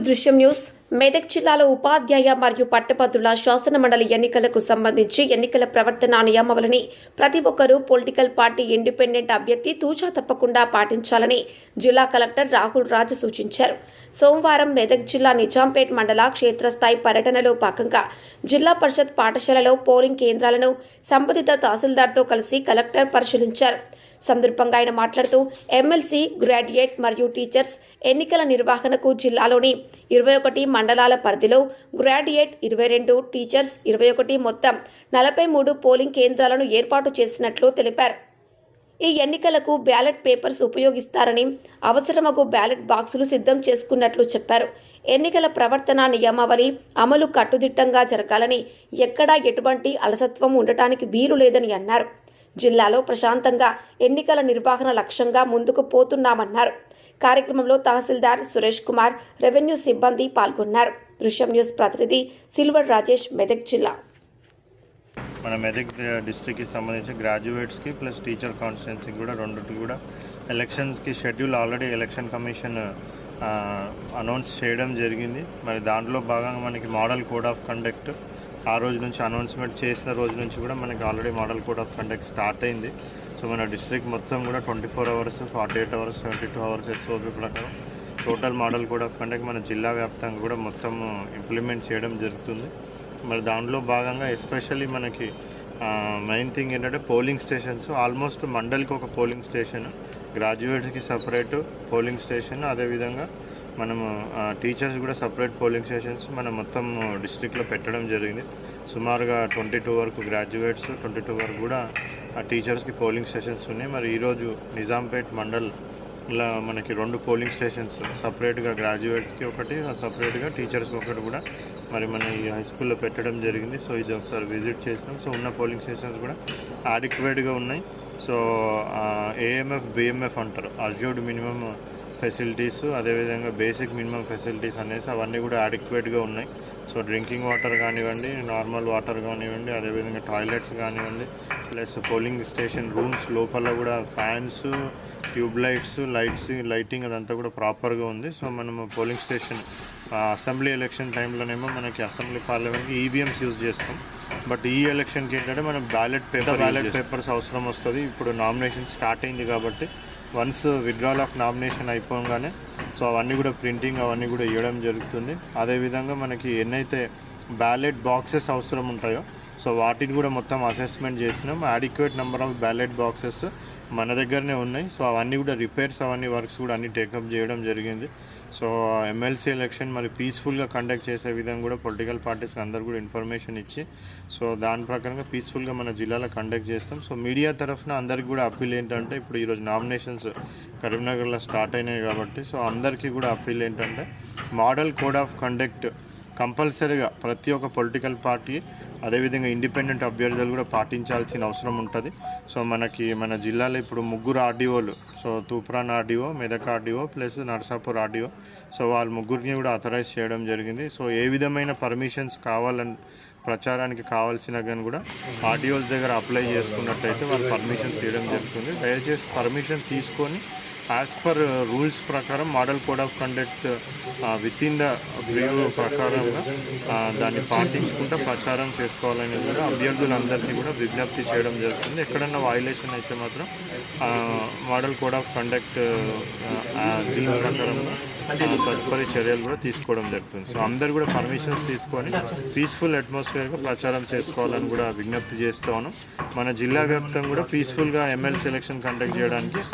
దృశ్యం న్యూస్. మెదక్ జిల్లాలో ఉపాధ్యాయ మరియు పట్టభద్రుల శాసనమండలి ఎన్నికలకు సంబంధించి ఎన్నికల ప్రవర్తన నియమావళిని ప్రతి ఒక్కరూ పొలిటికల్ పార్టీ ఇండిపెండెంట్ అభ్యర్థి తూచా తప్పకుండా పాటించాలని జిల్లా కలెక్టర్ రాహుల్ రాజు సూచించారు. సోమవారం మెదక్ జిల్లా నిజాంపేట్ మండల క్షేత్రస్థాయి పర్యటనలో భాగంగా జిల్లా పరిషత్ పాఠశాలలో పోలింగ్ కేంద్రాలను సంబంధిత తహసీల్దార్తో కలిసి కలెక్టర్ పరిశీలించారు. సందర్భంగా ఆయన మాట్లాడుతూ ఎమ్మెల్సీ, గ్రాడ్యుయేట్ మరియు టీచర్స్ ఎన్నికల నిర్వహణకు జిల్లాలోని 21 మండలాల పరిధిలో గ్రాడ్యుయేట్ 22, టీచర్స్ 21 మొత్తం 43 పోలింగ్ కేంద్రాలను ఏర్పాటు చేసినట్లు తెలిపారు. ఈ ఎన్నికలకు బ్యాలెట్ పేపర్స్ ఉపయోగిస్తారని, అవసరమగు బ్యాలెట్ బాక్సులు సిద్ధం చేసుకున్నట్లు చెప్పారు. ఎన్నికల ప్రవర్తన నియమావళి అమలు కట్టుదిట్టంగా జరగాలని, ఎక్కడా ఎటువంటి అలసత్వం ఉండటానికి వీలు లేదని అన్నారు. జిల్లాలో ప్రశాంతంగా ఎన్నికల నిర్వహణ లక్ష్యంగా ముందుకు పోతున్నామన్నారు. కార్యక్రమంలో తహసీల్దార్ సురేష్ కుమార్, రెవెన్యూ సిబ్బంది పాల్గొన్నారు. దృశ్యం న్యూస్ ప్రతినిధి సిల్వర్ రాజేష్, మెదక్ జిల్లా. మన మెదక్ డిస్ట్రిక్ట్కి సంబంధించి గ్రాడ్యుయేట్స్కి ప్లస్ టీచర్ కాన్స్టిట్యున్సీకి కూడా రెండుకి కూడా ఎలక్షన్స్కి schedule already election commission announce చేయడం జరిగింది. మరి దాంట్లో భాగంగా మనకి మోడల్ కోడ్ ఆఫ్ కండక్ట్ ఆ రోజు నుంచి అనౌన్స్మెంట్ చేసిన రోజు నుంచి కూడా మనకి already model code of conduct start అయింది. సో మన డిస్ట్రిక్ట్ మొత్తం కూడా 24 అవర్స్, 48 అవర్స్, 72 అవర్స్ ఎస్ఓపి ప్రకారం total model code of conduct మన జిల్లా వ్యాప్తంగా కూడా మొత్తం ఇంప్లిమెంట్ చేయడం జరుగుతుంది. మరి దాంట్లో భాగంగా ఎస్పెషల్లీ మనకి మెయిన్ థింగ్ ఏంటంటే పోలింగ్ స్టేషన్స్. ఆల్మోస్ట్ మండలికి ఒక పోలింగ్ స్టేషన్, గ్రాడ్యుయేట్స్కి సపరేట్ పోలింగ్ స్టేషన్, అదేవిధంగా మనము టీచర్స్ కూడా సపరేట్ పోలింగ్ స్టేషన్స్ మనం మొత్తం డిస్ట్రిక్ట్లో పెట్టడం జరిగింది. సుమారుగా 22 వరకు గ్రాడ్యుయేట్స్, 22 వరకు కూడా టీచర్స్కి పోలింగ్ స్టేషన్స్ ఉన్నాయి. మరి ఈరోజు నిజాంపేట్ మండల్ ఇలా మనకి 2 పోలింగ్ స్టేషన్స్ సపరేట్గా గ్రాడ్యుయేట్స్కి ఒకటి, సపరేట్గా టీచర్స్కి ఒకటి కూడా మరి మన ఈ హై స్కూల్లో పెట్టడం జరిగింది. సో ఇది ఒకసారి విజిట్ చేసినాం. సో ఉన్న పోలింగ్ స్టేషన్స్ కూడా అడిక్వేట్గా ఉన్నాయి. సో ఏఎంఎఫ్, బిఎంఎఫ్ అంటారు, అజ్యూర్డ్ మినిమమ్ ఫెసిలిటీస్, అదేవిధంగా బేసిక్ మినిమం ఫెసిలిటీస్ అనేసి అవన్నీ కూడా అడిక్వేట్గా ఉన్నాయి. సో డ్రింకింగ్ వాటర్ కానివ్వండి, నార్మల్ వాటర్ కానివ్వండి, అదేవిధంగా టాయిలెట్స్ కానివ్వండి, ప్లస్ పోలింగ్ స్టేషన్ రూమ్స్ లోపల కూడా ఫ్యాన్స్, ట్యూబ్ లైట్స్, లైటింగ్ అదంతా కూడా ప్రాపర్గా ఉంది. సో మనము పోలింగ్ స్టేషన్ అసెంబ్లీ ఎలక్షన్ టైంలోనేమో మనకి అసెంబ్లీ పార్లమెంట్కి ఈవీఎంస్ యూజ్ చేస్తాం. బట్ ఈ ఎలక్షన్కి ఏంటంటే మనం బ్యాలెట్ పేపర్స్ అవసరం వస్తుంది. ఇప్పుడు నామినేషన్ స్టార్ట్ అయింది కాబట్టి వన్స్ విత్డ్రాల్ ఆఫ్ నామినేషన్ అయిపోగానే సో అవన్నీ కూడా ప్రింటింగ్ అవన్నీ కూడా ఇవ్వడం జరుగుతుంది. అదేవిధంగా మనకి ఎన్నైతే బ్యాలెట్ బాక్సెస్ అవసరం ఉంటాయో సో వాటిని కూడా మొత్తం అసెస్మెంట్ చేసినాం. Adequate number of ballot boxes మన దగ్గరనే ఉన్నాయి. సో అవన్నీ కూడా రిపేర్స్, అవన్నీ వర్క్స్ కూడా అన్నీ టేకప్ చేయడం జరిగింది. సో ఎమ్మెల్సీ ఎలక్షన్ మరి పీస్ఫుల్గా కండక్ట్ చేసే విధంగా కూడా పొలిటికల్ పార్టీస్కి అందరూ కూడా ఇన్ఫర్మేషన్ ఇచ్చి సో దాని ప్రకారంగా పీస్ఫుల్గా మన జిల్లాలో కండక్ట్ చేస్తాం. సో మీడియా తరఫున అందరికీ కూడా అప్పీల్ ఏంటంటే, ఇప్పుడు ఈరోజు నామినేషన్స్ కరీంనగర్లో స్టార్ట్ అయినాయి కాబట్టి సో అందరికీ కూడా అప్పీల్ ఏంటంటే మోడల్ కోడ్ ఆఫ్ కండక్ట్ కంపల్సరీగా ప్రతి ఒక్క పొలిటికల్ పార్టీ, అదేవిధంగా ఇండిపెండెంట్ అభ్యర్థులు కూడా పాటించాల్సిన అవసరం ఉంటుంది. సో మన జిల్లాలో ఇప్పుడు 3 ఆర్డీఓలు, so Toopran RDO, Medak RDO plus Narsapur RDO, so వాళ్ళ ముగ్గురిని కూడా అథరైజ్ చేయడం జరిగింది. సో ఏ విధమైన పర్మిషన్స్ కావాలని ప్రచారానికి కావాల్సిన కానీ కూడా ఆర్డీఓస్ దగ్గర అప్లై చేసుకున్నట్టయితే వాళ్ళు పర్మిషన్స్ ఇవ్వడం జరుగుతుంది. దయచేసి పర్మిషన్ తీసుకొని యాజ్ పర్ రూల్స్ ప్రకారం model code of conduct with in the preview ప్రకారంగా దాన్ని పాటించుకుంటూ ప్రచారం చేసుకోవాలనేది కూడా అభ్యర్థులందరికీ కూడా విజ్ఞప్తి చేయడం జరుగుతుంది. ఎక్కడన్నా వైలేషన్ అయితే మాత్రం మోడల్ కోడ్ ఆఫ్ కండక్ట్ దీని ప్రకారంగా తదుపరి చర్యలు కూడా తీసుకోవడం జరుగుతుంది. సో అందరు కూడా పర్మిషన్స్ తీసుకొని పీస్ఫుల్ అట్మాస్ఫియర్గా ప్రచారం చేసుకోవాలని కూడా విజ్ఞప్తి చేస్తాను. మన జిల్లా వ్యాప్తంగా కూడా పీస్ఫుల్గా ఎమ్మెల్సీ ఎలక్షన్ కండక్ట్ చేయడానికి